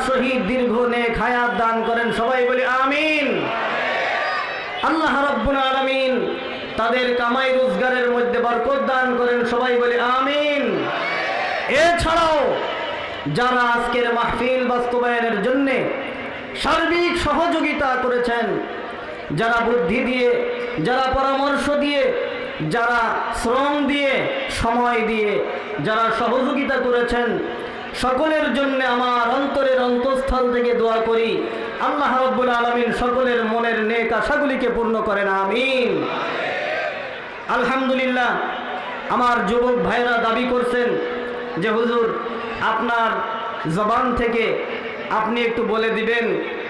শহীদ দীর্ঘ নেক হায়াত দান করেন, সবাই বলি আমিন। আল্লাহ রাব্বুল আলামিন তাদের কামাই রোজগারের মধ্যে বরকত দান করেন, সবাই বলি আমিন। এছাড়াও যারা আজকের মাহফিল বাস্তবায়নের জন্য সার্বিক সহযোগিতা করেছেন, যারা বুদ্ধি দিয়ে, যারা পরামর্শ দিয়ে, যারা শ্রম দিয়ে, সময় দিয়ে যারা সহযোগিতা করেছেন, সকলের জন্য আমার অন্তরের অন্তঃস্থল থেকে দোয়া করি আল্লাহ রাব্বুল আলামিন সকলের মনের নেক আশাগুলিকে পূর্ণ করেন, আমিন। আলহামদুলিল্লাহ, আমার যুবক ভাইরা দাবি করছেন যে হুজুর আপনার জবান থেকে আপনি একটু বলে দিবেন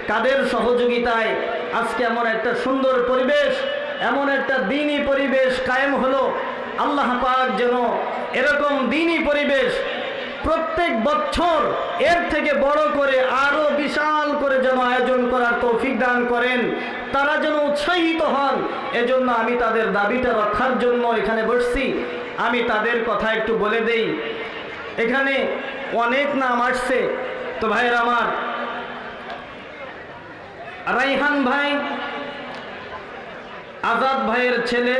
কাদের সহযোগিতায় আজকে এমন একটা সুন্দর পরিবেশ, এমন একটা দ্বীনি পরিবেশ কায়েম হলো। আল্লাহ পাক যেন এরকম দ্বীনি পরিবেশ প্রত্যেক বছর এর থেকে বড় করে আরো বিশাল করে যেন আয়োজন করার তৌফিক দান করেন, তারা যেন উৎসাহিত হন। এজন্য আমি তাদের দাবিটা রক্ষার জন্য এখানে বসছি। আমি তাদের কথা একটু বলে দেই। এখানে অনেক নাম আসছে, তো ভাইয়ের আমার, রাইহান ভাই আজাদ ভাইয়ের ছেলে,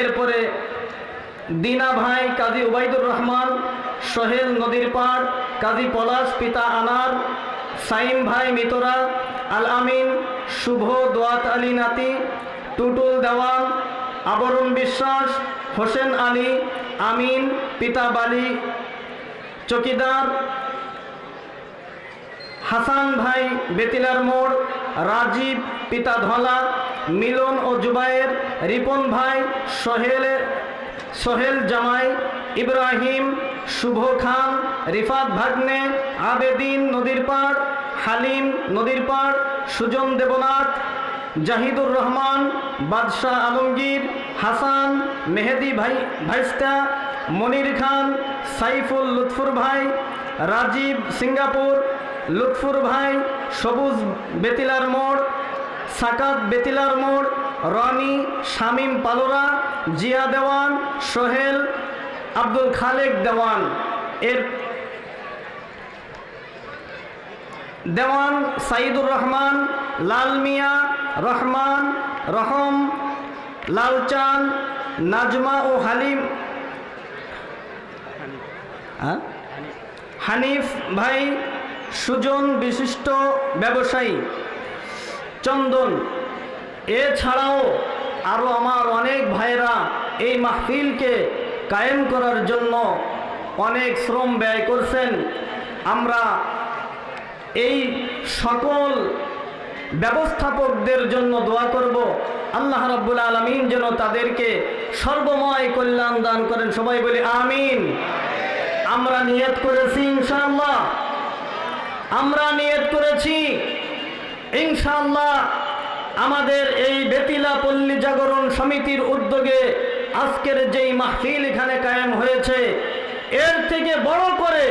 এরপরে দিনা ভাই কাজী উবাইদুর রহমান, সোহেল নদীর পাড়, কাজী পলাশ পিতা আনার, সাইম ভাই মিতরা, আল আমিন, শুভ দোয়াত আলী নাতি, টুটুল দেওয়ান, আবরণ বিশ্বাস, হোসেন আলী, আমিন পিতা বালি চকিদার, হাসান ভাই বেতিলার মোড়, রাজীব পিতা ধলা, মিলন ও জুবায়ের, রিপন ভাই, সোহেল জামাই, ইব্রাহিম, শুভ খান, রিফাত ভাগ্নে, আবেদিন নদীর পাড়, হালিম নদীর পাড়, সুজন দেবনাথ, জাহিদুর রহমান, বাদশাহ আলমগীর, হাসান, মেহেদি ভাই ভাইস্তা, মনির খান, সাইফুল লুৎফুর ভাই, রাজীব সিঙ্গাপুর, লুৎফুর ভাই, সবুজ বেতিলার মোড়, সাকাত বেতিলার মোড়, রনি, শামীম পালোরা, জিয়া দেওয়ান, সোহেল, আব্দুল খালেক দেওয়ান, এর দেওয়ান, সাইদুর রহমান, লাল মিয়া, রহমান, রহম, লালচান, নাজমা ও হালিম, হানিফ ভাই, সুজন বিশিষ্ট ব্যবসায়ী, চন্দন। এছাড়াও আরও আমার অনেক ভাইরা এই মাহফিলকে কায়েম করার জন্য অনেক শ্রম ব্যয় করছেন। আমরা এই সকল ব্যবস্থাপকদের জন্য দোয়া করব আল্লাহ রাব্বুল আলামিন যেন তাদেরকে সর্বময় কল্যাণ দান করেন, সবাই বলি আমিন। আমরা নিয়ত করেছি ইনশাআল্লাহ, আমরা নিয়ত করেছি ইনশাআল্লাহ আমাদের এই বেতিলা পল্লী জাগরণ সমিতির উদ্যোগে আজকের যেই মাহফিল এখানে কায়েম হয়েছে, এর থেকে বড় করে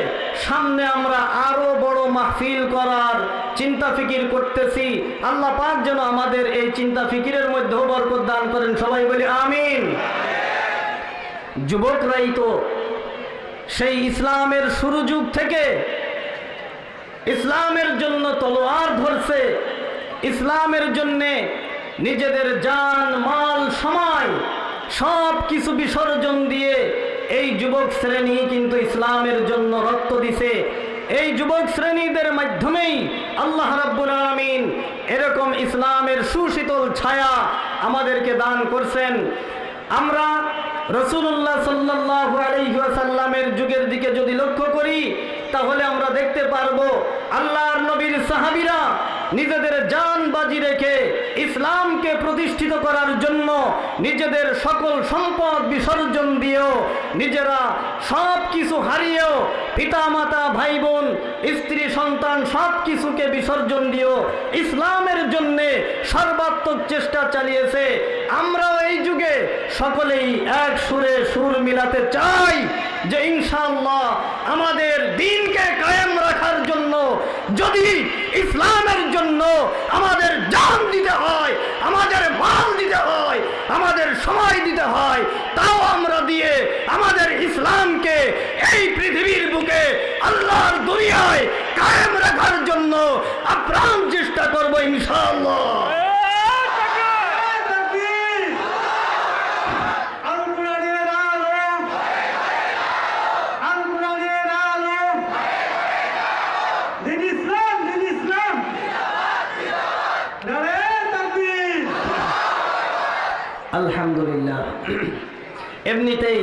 সামনে আমরা আরো বড় মাহফিল করার চিন্তা ফিকির করতেছি। আল্লাহ পাক যেন আমাদের এই চিন্তা ফিকিরের মধ্যেও বরকত দান করেন, সবাই বলি আমিন। যুবকরাই তো সেই ইসলামের শুরু যুগ থেকে ইসলামের জন্য তলোয়ার ধরছে, ইসলামের জন্যে নিজেদের জান মাল সময় সব কিছু বিসর্জন দিয়ে এই যুবক শ্রেণী কিন্তু ইসলামের জন্য রক্ত দিছে। এই যুবক শ্রেণীদের মাধ্যমেই আল্লাহ রাব্বুল আলামিন এরকম ইসলামের সুশীতল ছায়া আমাদেরকে দান করছেন। আমরা রাসূলুল্লাহ সাল্লাল্লাহু আলাইহি ওয়াসাল্লামের যুগের দিকে যদি লক্ষ্য করি, তাহলে আমরা দেখতে পারবো আল্লাহর নবীর সাহাবীরা নিজেদের জান বাজি রেখে ইসলামকে প্রতিষ্ঠিত করার জন্য নিজেদের সকল সম্পদ বিসর্জন দিয়েও, নিজেরা সব কিছু হারিয়েও, পিতামাতা ভাই বোন স্ত্রী সন্তান সব কিছুকে বিসর্জন দিয়েও ইসলামের জন্যে সর্বাত্মক চেষ্টা চালিয়েছে। আমরাও এই যুগে সকলেই এক সুরে সুর মিলাতে চাই যে ইনশাআল্লাহ আমাদের দ্বীনকে কায়েম রাখার জন্য যদি ইসলামের জন্য আমাদের জান দিতে হয়, আমাদের মাল দিতে হয়, আমাদের সময় দিতে হয়, তাও আমরা দিয়ে আমাদের ইসলামকে এই পৃথিবীর বুকে আল্লাহর দুনিয়ায় কায়েম রাখার ইনশাআল্লাহ। আলহামদুলিল্লাহ। এমনিতেই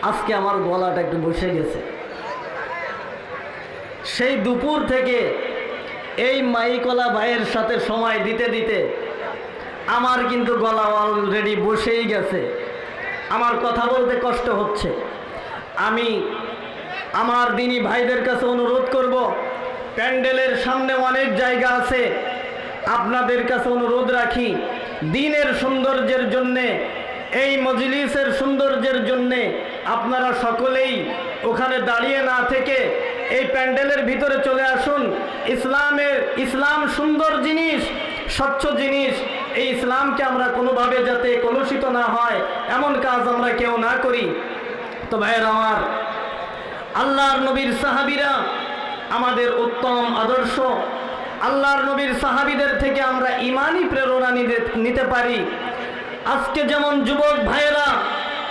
আজকে আমার গলাটা একটু বসে গেছে। সেই দুপুর থেকে এই মাইকলা ভাইয়ের সাথে সময় দিতে দিতে আমার কিন্তু গলা অলরেডি বসেই গেছে। আমার কথা বলতে কষ্ট হচ্ছে। আমি আমার দিনী ভাইদের কাছে অনুরোধ করব, প্যান্ডেলের সামনে অনেক জায়গা আছে, আপনাদের কাছে অনুরোধ রাখি, দ্বীনের সৌন্দর্যের জন্যে, এই মজলিসের সৌন্দর্যের জন্যে আপনারা সকলেই ওখানে দাঁড়িয়ে না থেকে এই প্যান্ডেলের ভিতরে চলে আসুন। ইসলাম সুন্দর জিনিস, স্বচ্ছ জিনিস। এই ইসলামকে আমরা কোনোভাবে যাতে কলুষিত না হয় এমন কাজ আমরা কেউ না করি। তো ভাইয়ের আমার, আল্লাহর নবীর সাহাবীরা আমাদের উত্তম আদর্শ। আল্লাহর নবীর সাহাবীদের থেকে আমরা ইমানি প্রেরণা নিতে পারি। আজকে যেমন যুবক ভাইয়েরা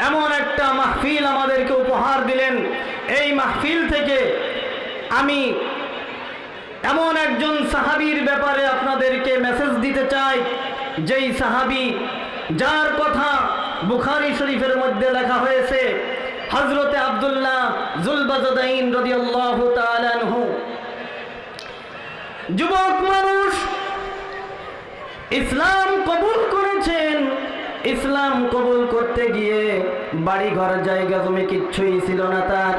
এমন একটা মাহফিল আমাদেরকে উপহার দিলেন, এই মাহফিল থেকে আমি এমন একজন সাহাবীর ব্যাপারে আপনাদেরকে মেসেজ দিতে চাই, যেই সাহাবী যার কথা বুখারী শরীফের মধ্যে লেখা হয়েছে, হযরতে আব্দুল্লাহ যুলবাজাদাইন রাদিয়াল্লাহু তাআলা আনহু। যুবক মানুষ ইসলাম কবুল করেছেন। ইসলাম কবুল করতে গিয়ে বাড়ি ঘর জায়গা জমি কিচ্ছুই ছিল না তার।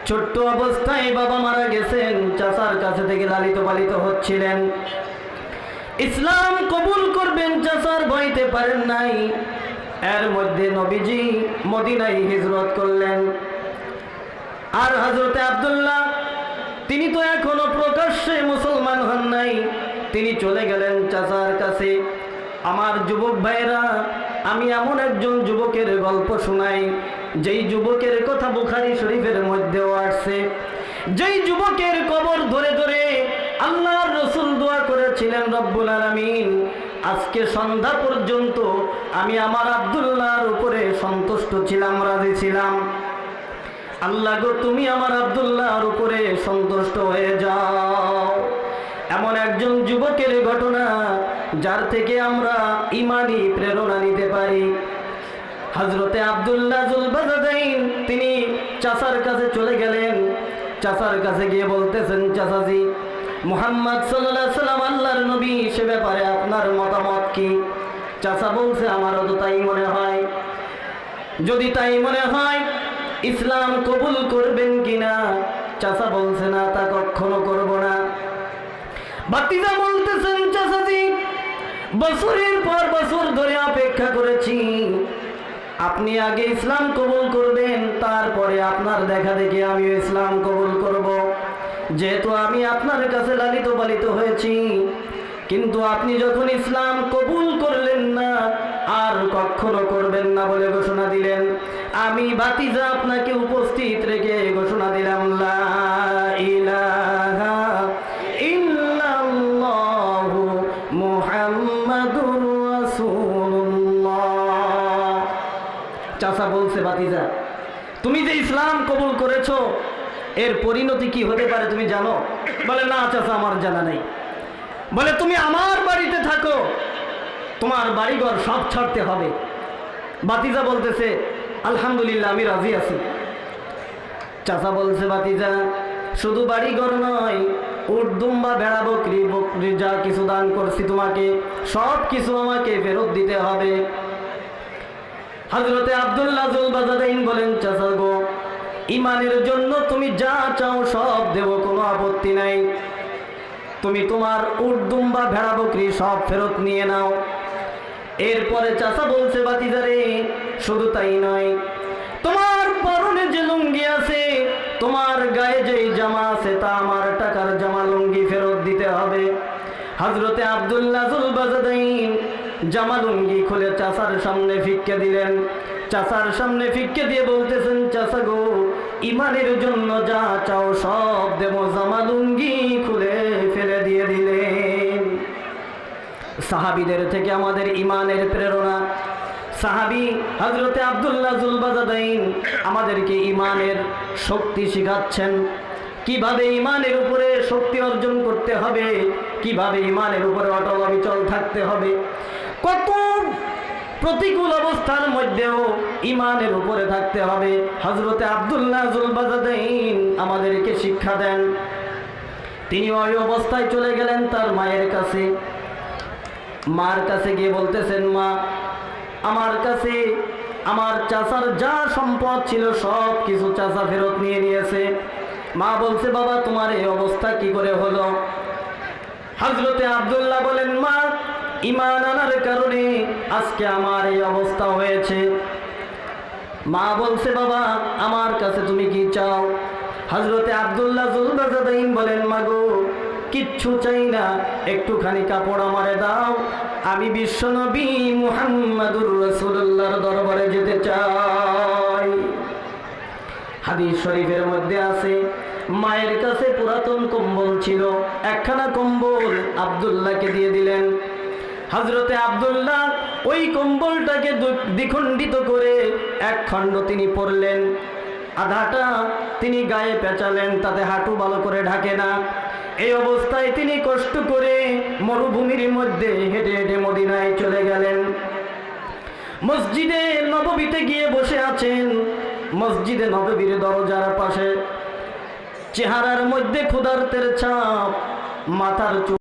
ছোট্ট অবস্থায় বাবা মারা গেছেন, চাচার কাছে থেকে লালিত পালিত হচ্ছিলেন। ইসলাম কবুল করবেন চাচার ভয়তে পারেন নাই। এর মধ্যে নবীজি মদিনায় হিজরত করলেন। আর হযরতে আব্দুল্লাহ তিনি তো এখনো প্রকাশ্যে মুসলমান হন নাই, তিনি চলে গেলেন চাচার কাছে। আমার যুবক ভাইরা, আমি এমন একজন যুবকের গল্প শোনাই, যেই যুবকের কথা বুখারী শরীফের মধ্যেও আসছে। যেই যুবকের কবর ধরে ধরে আল্লাহর রাসূল দোয়া করেছিলেন, রব্বুল আলামিন আজকে সন্ধ্যা পর্যন্ত আমি আমার আব্দুল্লাহর উপরে সন্তুষ্ট ছিলাম, রাজি ছিলাম। আল্লাহ গো, তুমি আমার আব্দুল্লাহর উপরে সন্তুষ্ট হয়ে যাও। এমন একজন যুবকের ঘটনা, যার থেকে আমরা ইমানি প্রেরণা নিতে পারি। হযরতে আব্দুল্লাহ যুলবাজাদাইন তিনি চাচার কাছে চলে গেলেন। চাচার কাছে গিয়ে বলতেছেন, চাচাজি, মুহাম্মদ সাল্লাল্লাহু আলাইহি সাল্লাম আল্লাহর নবী, সে ব্যাপারে আপনার মতামত কি? চাচা বলছে, আমারও তো তাই মনে হয়। যদি তাই মনে হয় ইসলাম কবুল করবেন কিনা? চাচা বলছে, না, তা কখনো করব না। ভাতিজা বলতেছেন, চাচাজি, বছরের পর বছর ধরে অপেক্ষা করেছি, আপনি আগে ইসলাম কবুল করবেন, তারপরে আপনার দেখা দেখে আমি ইসলাম কবুল করব। যেহেতু আমি আপনার কাছে লালিত পালিত হয়েছি, কিন্তু আপনি যখন ইসলাম কবুল করলেন না, আর কখনো করবেন না বলে ঘোষণা দিলেন, আমি ভাতিজা আপনাকে উপস্থিত রেখে ঘোষণা দিলাম, লা ইলাহা ইল্লাল্লাহু মুহাম্মাদুর রাসূলুল্লাহ। চাচা বলছে, ভাতিজা, তুমি যে ইসলাম কবুল করেছো, এর পরিণতি কি হতে পারে তুমি জানো? বলে, না চাচা, আমার জানা নেই। বলে, তুমি আমার বাড়িতে থাকো, তোমার বাড়িঘর সব ছাড়তে হবে। ভাতিজা বলতেছে, আলহামদুলিল্লাহ, আমি রাজি আছি। চাচা বলছে, ভাতিজা, শুধু বাড়িঘর নয়, উট, দুম্বা, ভেড়া, বকরি যা কিছু দান করছি তোমাকে, সব কিছু আমাকে ফেরত দিতে হবে। হযরতে আব্দুল্লাহ যুলবাজাদাইন বলেন, চাচা গো, ইমানের জন্য তুমি যা চাও সব দেব, কোনো আপত্তি নাই। তুমি তোমার উট, দুম্বা, ভেড়া, বকরি সব ফেরত নিয়ে নাও। এরপরে চাচা বলছে, ভাতিজারে, শুধু তাই নয়, তোমার পরনে যে লুঙ্গি আছে, তোমার গায়ে যে জামা আছে, তা আমার টাকার জামা লুঙ্গি ফেরত দিতে হবে। হযরতে আব্দুল্লাহ যুলবাজাদাইন জামা লুঙ্গি খুলে চাচার সামনে ফিক্কে দিলেন। চাচার সামনে ফিক্কে দিয়ে বলতেছেন, চাচা গো, ইমানের জন্য যা চাও সব দেব। জামা লুঙ্গি খুলে ফেলে দিয়ে দিলেন। সাহাবীদের থেকে আমাদের ঈমানের প্রেরণা। সাহাবী হযরতে আব্দুল্লাহ যুলবাজাদাইন আমাদেরকে ঈমানের শক্তি শিখাচ্ছেন, কিভাবে ঈমানের উপরে শক্তি অর্জন করতে হবে, কিভাবে ঈমানের উপরে অটল অবিচল থাকতে হবে। কত প্রতিকূল অবস্থার মধ্যেও ঈমানের উপরে থাকতে হবে হযরতে আব্দুল্লাহ যুলবাজাদাইন আমাদেরকে শিক্ষা দেন। তিনি ওই অবস্থায় চলে গেলেন তার মায়ের কাছে। মার কাছে গিয়ে বলতেছেন, মা, আমার কাছে আমার চাচার যা সম্পদ ছিল সব কিছু চাচা ফেরত নিয়ে নিয়েছে। মা বলছে, বাবা তোমার এই অবস্থা কি করে হলো? হযরতে আব্দুল্লাহ বলেন, মা, ঈমান আনার কারণে আজকে আমার এই অবস্থা হয়েছে। মা বলছে, বাবা আমার কাছে তুমি কি চাও? হযরতে আব্দুল্লাহ যুলবাজাদাইন বলেন, মাগো কিচ্ছু চাই না, একটুখানি কাপড় আমারে দাও, আমি বিশ্বনবী মুহাম্মদুর রাসূলুল্লাহর দরবারে যেতে চাই। হাদিস শরীফের মধ্যে আছে, মায়ের কাছে পুরাতন কম্বল ছিল, একখানা কম্বল আব্দুল্লাহকে দিয়ে দিলেন। হযরতে আব্দুল্লাহ ওই কম্বলটাকে দ্বিখণ্ডিত করে এক খণ্ড তিনি পরলেন, আধাটা তিনি গায়ে পেঁচালেন, তাতে হাঁটু ভালো করে ঢাকে না। এই অবস্থায় তিনি কষ্ট করে মরুভূমির মধ্যে হেঁটে হেঁটে মদিনায় চলে গেলেন। মসজিদে নববীতে গিয়ে বসে আছেন। মসজিদে নববীর দরজার পাশে চেহারার মধ্যে ক্ষুধার্তের ছাপ, মাথার